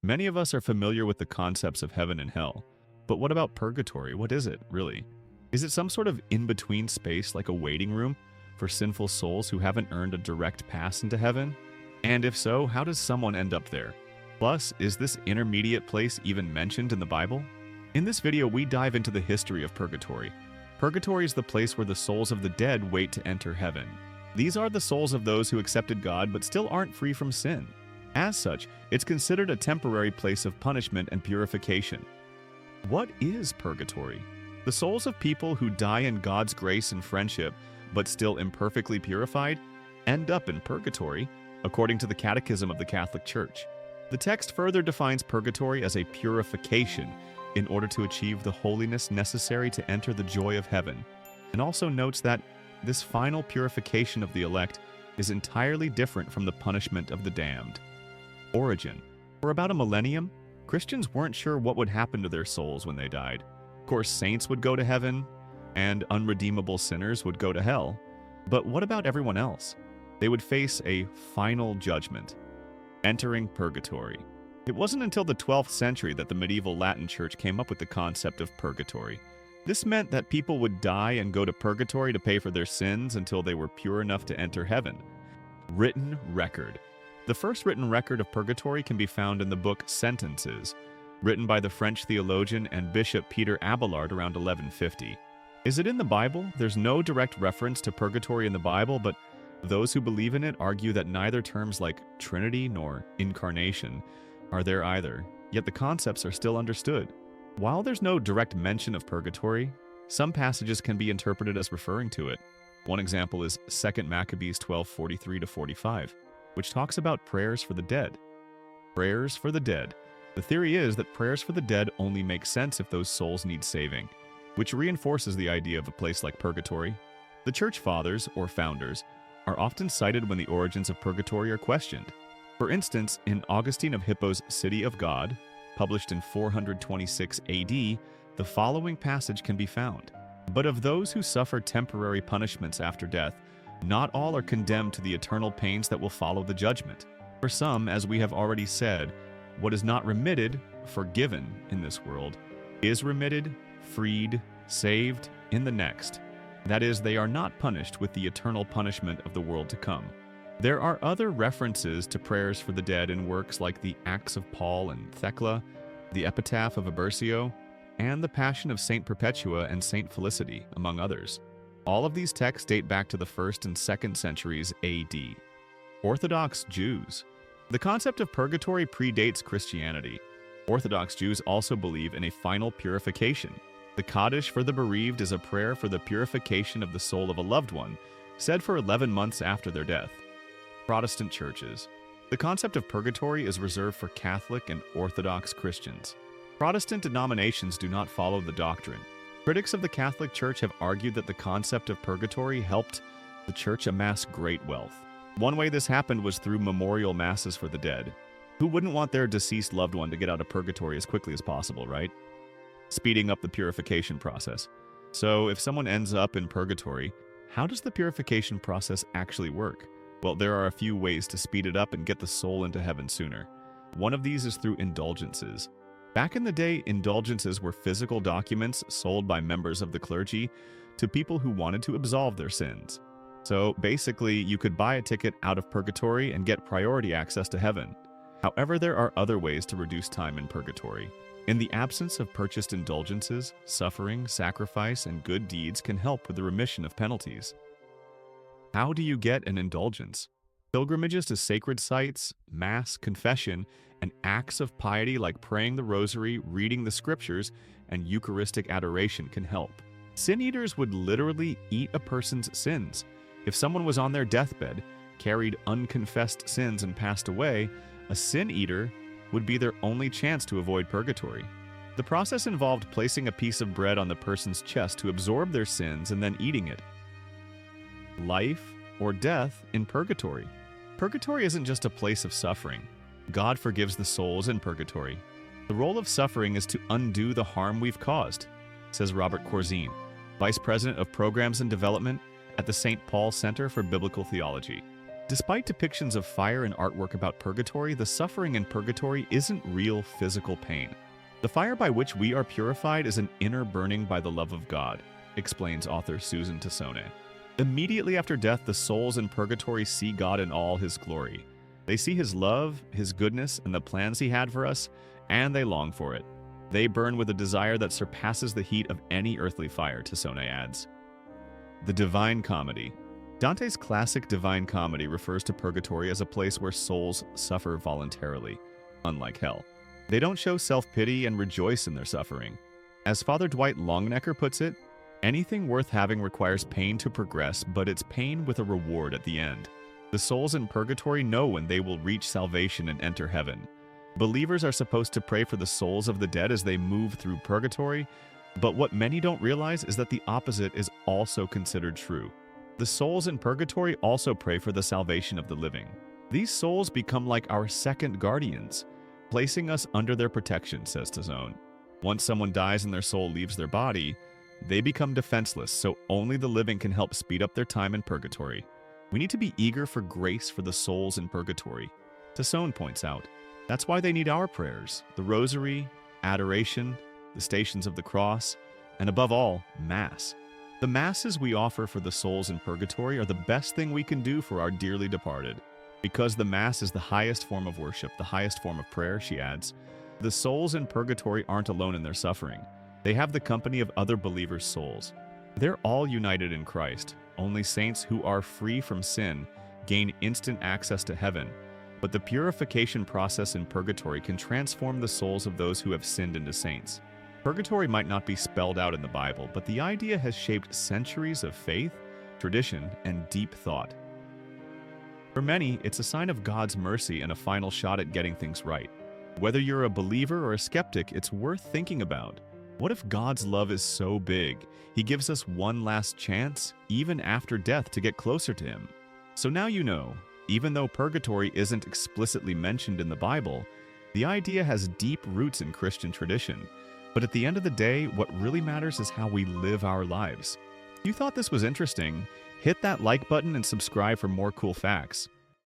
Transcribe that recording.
Many of us are familiar with the concepts of heaven and hell. But what about purgatory? What is it, really? Is it some sort of in-between space like a waiting room for sinful souls who haven't earned a direct pass into heaven? And if so, how does someone end up there? Plus, is this intermediate place even mentioned in the Bible? In this video, we dive into the history of purgatory. Purgatory is the place where the souls of the dead wait to enter heaven. These are the souls of those who accepted God but still aren't free from sin. As such, it's considered a temporary place of punishment and purification. What is purgatory? The souls of people who die in God's grace and friendship but still imperfectly purified end up in purgatory, according to the Catechism of the Catholic Church. The text further defines purgatory as a purification in order to achieve the holiness necessary to enter the joy of heaven, and also notes that this final purification of the elect is entirely different from the punishment of the damned. Origin. For about a millennium, Christians weren't sure what would happen to their souls when they died. Of course, saints would go to heaven, and unredeemable sinners would go to hell. But what about everyone else? They would face a final judgment, entering purgatory. It wasn't until the 12th century that the medieval Latin Church came up with the concept of purgatory. This meant that people would die and go to purgatory to pay for their sins until they were pure enough to enter heaven. Written record. The first written record of purgatory can be found in the book Sentences, written by the French theologian and Bishop Peter Abelard around 1150. Is it in the Bible? There's no direct reference to purgatory in the Bible, but those who believe in it argue that neither terms like Trinity nor incarnation are there either, yet the concepts are still understood. While there's no direct mention of purgatory, some passages can be interpreted as referring to it. One example is 2 Maccabees 12:43-45, which talks about prayers for the dead. Prayers for the dead. The theory is that prayers for the dead only make sense if those souls need saving, which reinforces the idea of a place like purgatory. The Church Fathers, or Founders, are often cited when the origins of purgatory are questioned. For instance, in Augustine of Hippo's City of God, published in 426 AD, the following passage can be found. But of those who suffer temporary punishments after death, not all are condemned to the eternal pains that will follow the judgment. For some, as we have already said, what is not remitted, forgiven in this world, is remitted, freed, saved in the next. That is, they are not punished with the eternal punishment of the world to come. There are other references to prayers for the dead in works like the Acts of Paul and Thecla, the Epitaph of Abercio, and the Passion of Saint Perpetua and Saint Felicity, among others. All of these texts date back to the 1st and 2nd centuries AD. Orthodox Jews. The concept of purgatory predates Christianity. Orthodox Jews also believe in a final purification. The Kaddish for the bereaved is a prayer for the purification of the soul of a loved one, said for 11 months after their death. Protestant churches. The concept of purgatory is reserved for Catholic and Orthodox Christians. Protestant denominations do not follow the doctrine. Critics of the Catholic Church have argued that the concept of purgatory helped the Church amass great wealth. One way this happened was through memorial masses for the dead. Who wouldn't want their deceased loved one to get out of purgatory as quickly as possible, right? Speeding up the purification process. So if someone ends up in purgatory, how does the purification process actually work? Well, there are a few ways to speed it up and get the soul into heaven sooner. One of these is through indulgences. Back in the day, indulgences were physical documents sold by members of the clergy to people who wanted to absolve their sins. So basically, you could buy a ticket out of purgatory and get priority access to heaven. However, there are other ways to reduce time in purgatory. In the absence of purchased indulgences, suffering, sacrifice, and good deeds can help with the remission of penalties. How do you get an indulgence? Pilgrimages to sacred sites, mass, confession, and acts of piety like praying the rosary, reading the scriptures, and Eucharistic adoration can help. Sin eaters would literally eat a person's sins. If someone was on their deathbed, carried unconfessed sins, and passed away, a sin eater would be their only chance to avoid purgatory. The process involved placing a piece of bread on the person's chest to absorb their sins and then eating it. Life or death in purgatory. Purgatory isn't just a place of suffering. God forgives the souls in purgatory. The role of suffering is to undo the harm we've caused, says Robert Corzine, Vice President of Programs and Development at the St. Paul Center for Biblical Theology. Despite depictions of fire and artwork about purgatory, the suffering in purgatory isn't real physical pain. The fire by which we are purified is an inner burning by the love of God, explains author Susan Tassone. Immediately after death, the souls in purgatory see God in all his glory. They see his love, his goodness, and the plans he had for us, and they long for it. They burn with a desire that surpasses the heat of any earthly fire, Tassone adds. The Divine Comedy. Dante's classic Divine Comedy refers to purgatory as a place where souls suffer voluntarily, unlike hell. They don't show self-pity and rejoice in their suffering. As Father Dwight Longnecker puts it, anything worth having requires pain to progress, but it's pain with a reward at the end. The souls in purgatory know when they will reach salvation and enter heaven. Believers are supposed to pray for the souls of the dead as they move through purgatory, but what many don't realize is that the opposite is also considered true. The souls in purgatory also pray for the salvation of the living. These souls become like our second guardians, placing us under their protection, says Tassone. Once someone dies and their soul leaves their body, they become defenseless, so only the living can help speed up their time in purgatory. We need to be eager for grace for the souls in purgatory. Tassone points out, that's why they need our prayers, the rosary, adoration, the stations of the cross, and above all, Mass. The Masses we offer for the souls in purgatory are the best thing we can do for our dearly departed. Because the Mass is the highest form of worship, the highest form of prayer, she adds, the souls in purgatory aren't alone in their suffering. They have the company of other believers' souls. They're all united in Christ. Only saints who are free from sin gain instant access to heaven, but the purification process in purgatory can transform the souls of those who have sinned into saints. Purgatory might not be spelled out in the Bible, but the idea has shaped centuries of faith, tradition, and deep thought. For many, it's a sign of God's mercy and a final shot at getting things right. Whether you're a believer or a skeptic, it's worth thinking about. What if God's love is so big, he gives us one last chance, even after death, to get closer to him? So now you know, even though purgatory isn't explicitly mentioned in the Bible, the idea has deep roots in Christian tradition. But at the end of the day, what really matters is how we live our lives. If you thought this was interesting, hit that like button and subscribe for more cool facts.